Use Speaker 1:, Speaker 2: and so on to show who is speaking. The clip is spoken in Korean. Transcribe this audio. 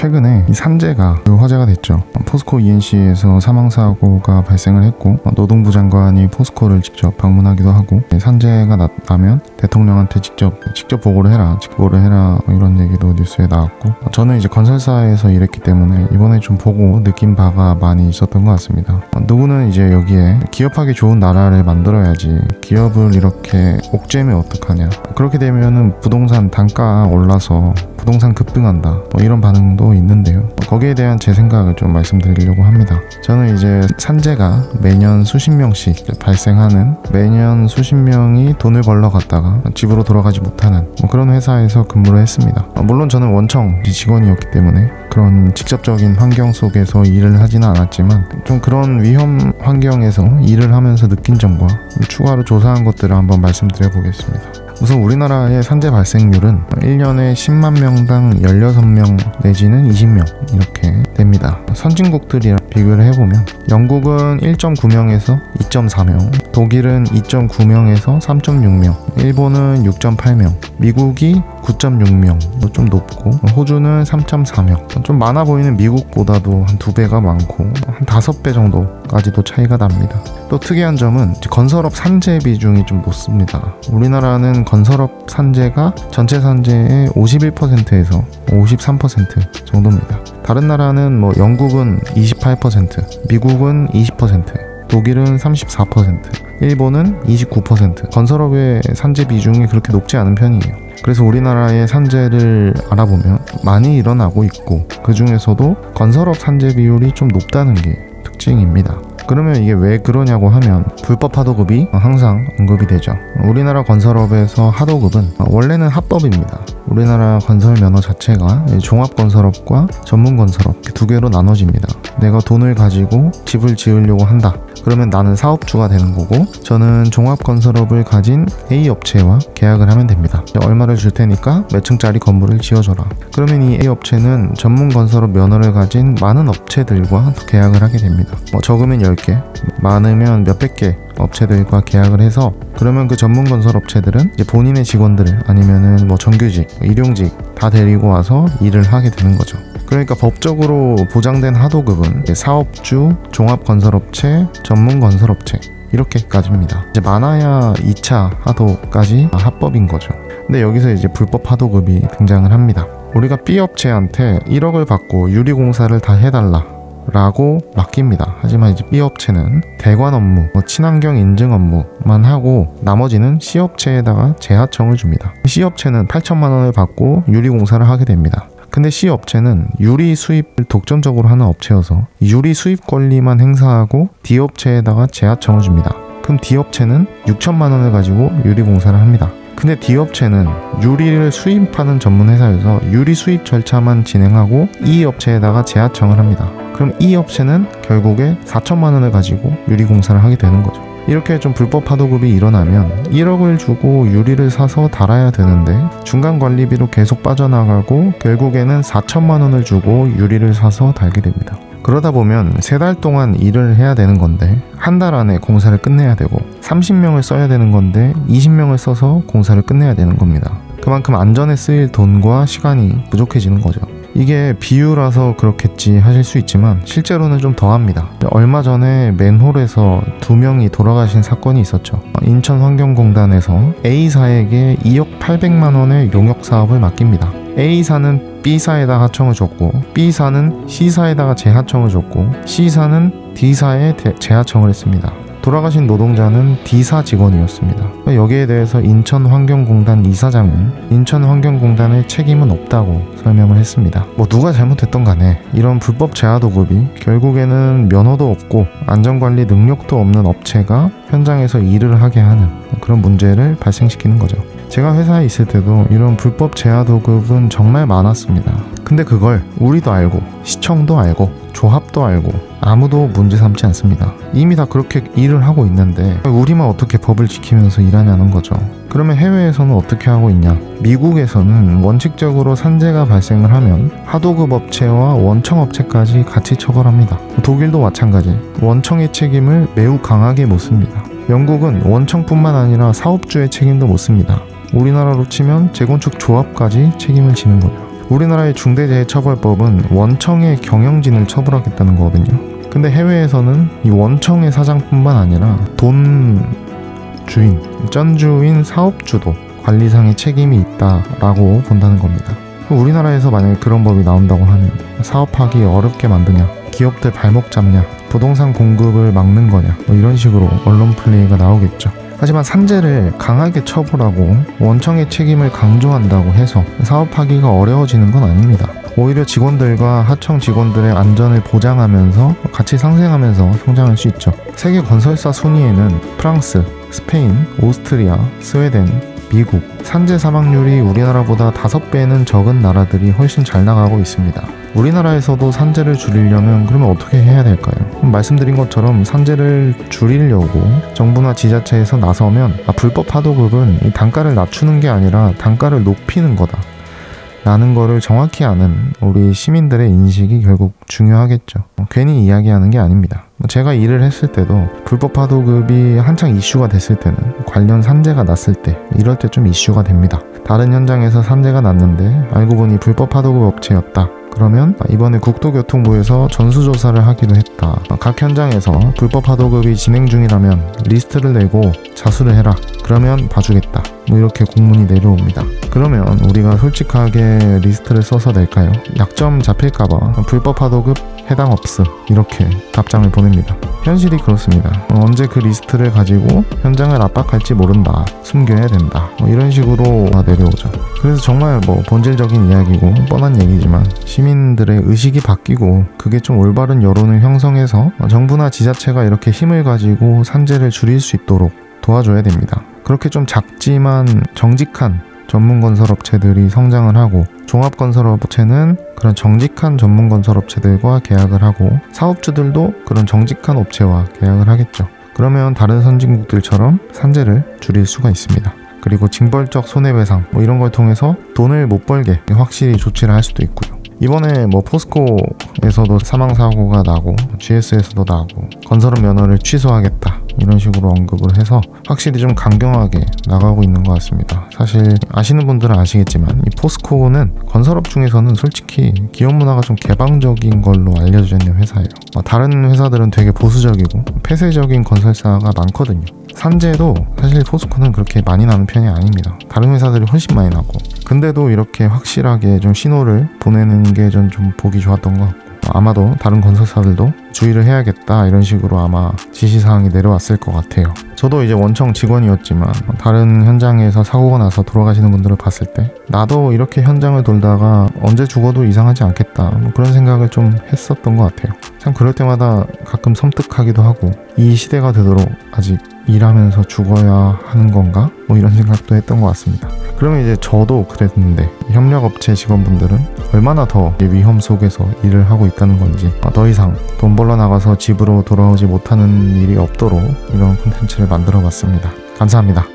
Speaker 1: 최근에 이 산재가 화제가 됐죠. 포스코 ENC에서 사망사고가 발생을 했고 노동부 장관이 포스코를 직접 방문하기도 하고 산재가 나면 대통령한테 직접 보고를 해라 이런 얘기도 뉴스에 나왔고 저는 이제 건설사에서 일했기 때문에 이번에 좀 보고 느낀 바가 많이 있었던 것 같습니다. 누구는 이제 여기에 기업하기 좋은 나라를 만들어야지 기업을 이렇게 옥죄면 어떡하냐, 그렇게 되면은 부동산 단가 올라서 부동산 급등한다 이런 반응도 있는데요. 거기에 대한 제 생각을 좀 말씀드리려고 합니다. 저는 이제 산재가 매년 수십 명씩 발생하는, 매년 수십 명이 돈을 벌러 갔다가 집으로 돌아가지 못하는 그런 회사에서 근무를 했습니다. 물론 저는 원청 직원이었기 때문에 그런 직접적인 환경 속에서 일을 하지는 않았지만 좀 그런 위험 환경에서 일을 하면서 느낀 점과 추가로 조사한 것들을 한번 말씀드려 보겠습니다. 우선 우리나라의 산재 발생률은 1년에 10만 명당 16명 내지는 20명 이렇게 됩니다. 선진국들이랑 비교를 해보면 영국은 1.9명에서 2.4명, 독일은 2.9명에서 3.6명, 일본은 6.8명, 미국이 9.6명, 좀 높고 호주는 3.4명. 좀 많아 보이는 미국보다도 한 2배가 많고 한 5배 정도까지도 차이가 납니다. 또 특이한 점은 건설업 산재 비중이 좀 높습니다. 우리나라는 건설업 산재가 전체 산재의 51%에서 53% 정도입니다. 다른 나라는 영국은 28%, 미국은 20%, 독일은 34%, 일본은 29%. 건설업의 산재 비중이 그렇게 높지 않은 편이에요. 그래서 우리나라의 산재를 알아보면 많이 일어나고 있고 그 중에서도 건설업 산재 비율이 좀 높다는 게 특징입니다. 그러면 이게 왜 그러냐고 하면 불법 하도급이 항상 언급이 되죠. 우리나라 건설업에서 하도급은 원래는 합법입니다. 우리나라 건설 면허 자체가 종합건설업과 전문건설업 두 개로 나눠집니다. 내가 돈을 가지고 집을 지으려고 한다. 그러면 나는 사업주가 되는 거고 저는 종합건설업을 가진 A 업체와 계약을 하면 됩니다. 얼마를 줄 테니까 몇 층짜리 건물을 지어줘라. 그러면 이 A 업체는 전문건설업 면허를 가진 많은 업체들과 계약을 하게 됩니다. 적으면 10개, 많으면 몇백 개 업체들과 계약을 해서 그러면 그 전문 건설 업체들은 이제 본인의 직원들을 아니면은 정규직, 일용직 다 데리고 와서 일을 하게 되는 거죠. 그러니까 법적으로 보장된 하도급은 사업주, 종합건설업체, 전문건설업체 이렇게까지입니다. 이제 많아야 2차 하도까지 합법인 거죠. 근데 여기서 이제 불법 하도급이 등장을 합니다. 우리가 B 업체한테 1억을 받고 유리공사를 다 해달라 라고 맡깁니다. 하지만 이제 B 업체는 대관 업무, 친환경 인증 업무만 하고 나머지는 C 업체에다가 재하청을 줍니다. C 업체는 8천만 원을 받고 유리공사를 하게 됩니다. 근데 C 업체는 유리 수입을 독점적으로 하는 업체여서 유리 수입 권리만 행사하고 D 업체에다가 재하청을 줍니다. 그럼 D 업체는 6천만 원을 가지고 유리공사를 합니다. 근데 D 업체는 유리를 수입하는 전문 회사여서 유리 수입 절차만 진행하고 E 업체에다가 재하청을 합니다. 그럼 E 업체는 결국에 4천만 원을 가지고 유리공사를 하게 되는 거죠. 이렇게 좀 불법 하도급이 일어나면 1억을 주고 유리를 사서 달아야 되는데 중간 관리비로 계속 빠져나가고 결국에는 4천만 원을 주고 유리를 사서 달게 됩니다. 그러다 보면 3달 동안 일을 해야 되는 건데 한 달 안에 공사를 끝내야 되고 30명을 써야 되는 건데 20명을 써서 공사를 끝내야 되는 겁니다. 그만큼 안전에 쓰일 돈과 시간이 부족해지는 거죠. 이게 비유라서 그렇겠지 하실 수 있지만 실제로는 좀 더합니다. 얼마 전에 맨홀에서 2명이 돌아가신 사건이 있었죠. 인천환경공단에서 A사에게 2억 800만 원의 용역사업을 맡깁니다. A사는 B사에다 하청을 줬고 B사는 C사에다가 재하청을 줬고 C사는 D사에 재하청을 했습니다. 돌아가신 노동자는 D사 직원이었습니다. 여기에 대해서 인천환경공단 이사장은 인천환경공단의 책임은 없다고 설명을 했습니다. 누가 잘못했던 간에 이런 불법 재하도급이 결국에는 면허도 없고 안전관리 능력도 없는 업체가 현장에서 일을 하게 하는 그런 문제를 발생시키는 거죠. 제가 회사에 있을 때도 이런 불법 재하도급은 정말 많았습니다. 근데 그걸 우리도 알고 시청도 알고 조합도 알고 아무도 문제 삼지 않습니다. 이미 다 그렇게 일을 하고 있는데 우리만 어떻게 법을 지키면서 일하냐는 거죠. 그러면 해외에서는 어떻게 하고 있냐? 미국에서는 원칙적으로 산재가 발생을 하면 하도급 업체와 원청 업체까지 같이 처벌합니다. 독일도 마찬가지. 원청의 책임을 매우 강하게 묻습니다. 영국은 원청뿐만 아니라 사업주의 책임도 묻습니다. 우리나라로 치면 재건축 조합까지 책임을 지는 거죠. 우리나라의 중대재해처벌법은 원청의 경영진을 처벌하겠다는 거거든요. 근데 해외에서는 이 원청의 사장뿐만 아니라 돈 주인, 쩐주인 사업주도 관리상의 책임이 있다라고 본다는 겁니다. 우리나라에서 만약에 그런 법이 나온다고 하면 사업하기 어렵게 만드냐, 기업들 발목 잡냐, 부동산 공급을 막는 거냐, 이런 식으로 언론 플레이가 나오겠죠. 하지만 산재를 강하게 처벌하고 원청의 책임을 강조한다고 해서 사업하기가 어려워지는 건 아닙니다. 오히려 직원들과 하청 직원들의 안전을 보장하면서 같이 상생하면서 성장할 수 있죠. 세계 건설사 순위에는 프랑스, 스페인, 오스트리아, 스웨덴, 미국, 산재 사망률이 우리나라보다 5배는 적은 나라들이 훨씬 잘 나가고 있습니다. 우리나라에서도 산재를 줄이려면 그러면 어떻게 해야 될까요? 말씀드린 것처럼 산재를 줄이려고 정부나 지자체에서 나서면 불법 하도급은 이 단가를 낮추는 게 아니라 단가를 높이는 거다 라는 거를 정확히 아는 우리 시민들의 인식이 결국 중요하겠죠. 괜히 이야기하는 게 아닙니다. 제가 일을 했을 때도 불법 하도급이 한창 이슈가 됐을 때는, 관련 산재가 났을 때, 이럴 때 좀 이슈가 됩니다. 다른 현장에서 산재가 났는데 알고 보니 불법 하도급 업체였다. 그러면 이번에 국토교통부에서 전수조사를 하기로 했다. 각 현장에서 불법 하도급이 진행 중이라면 리스트를 내고 자수를 해라. 그러면 봐주겠다. 이렇게 공문이 내려옵니다. 그러면 우리가 솔직하게 리스트를 써서 낼까요? 약점 잡힐까봐 불법 하도급 해당 없음, 이렇게 답장을 보냅니다. 현실이 그렇습니다. 언제 그 리스트를 가지고 현장을 압박할지 모른다, 숨겨야 된다, 이런 식으로 내려오죠. 그래서 정말 본질적인 이야기고 뻔한 얘기지만 시민들의 의식이 바뀌고 그게 좀 올바른 여론을 형성해서 정부나 지자체가 이렇게 힘을 가지고 산재를 줄일 수 있도록 도와줘야 됩니다. 그렇게 좀 작지만 정직한 전문건설업체들이 성장을 하고, 종합건설업체는 그런 정직한 전문건설업체들과 계약을 하고, 사업주들도 그런 정직한 업체와 계약을 하겠죠. 그러면 다른 선진국들처럼 산재를 줄일 수가 있습니다. 그리고 징벌적 손해배상 이런 걸 통해서 돈을 못 벌게 확실히 조치를 할 수도 있고요. 이번에 포스코에서도 사망사고가 나고 GS에서도 나고 건설업 면허를 취소하겠다 이런 식으로 언급을 해서 확실히 좀 강경하게 나가고 있는 것 같습니다. 사실 아시는 분들은 아시겠지만 이 포스코는 건설업 중에서는 솔직히 기업 문화가 좀 개방적인 걸로 알려져 있는 회사예요. 다른 회사들은 되게 보수적이고 폐쇄적인 건설사가 많거든요. 산재도 사실 포스코는 그렇게 많이 나는 편이 아닙니다. 다른 회사들이 훨씬 많이 나고, 근데도 이렇게 확실하게 좀 신호를 보내는 게 좀 보기 좋았던 것 같고, 아마도 다른 건설사들도 주의를 해야겠다 이런 식으로 아마 지시사항이 내려왔을 것 같아요. 저도 이제 원청 직원이었지만 다른 현장에서 사고가 나서 돌아가시는 분들을 봤을 때 나도 이렇게 현장을 돌다가 언제 죽어도 이상하지 않겠다 그런 생각을 좀 했었던 것 같아요. 참 그럴 때마다 가끔 섬뜩하기도 하고, 이 시대가 되도록 아직 일하면서 죽어야 하는 건가? 이런 생각도 했던 것 같습니다. 그러면 이제 저도 그랬는데 협력업체 직원분들은 얼마나 더 위험 속에서 일을 하고 있다는 건지, 더 이상 돈 벌러 나가서 집으로 돌아오지 못하는 일이 없도록 이런 콘텐츠를 만들어 봤습니다. 감사합니다.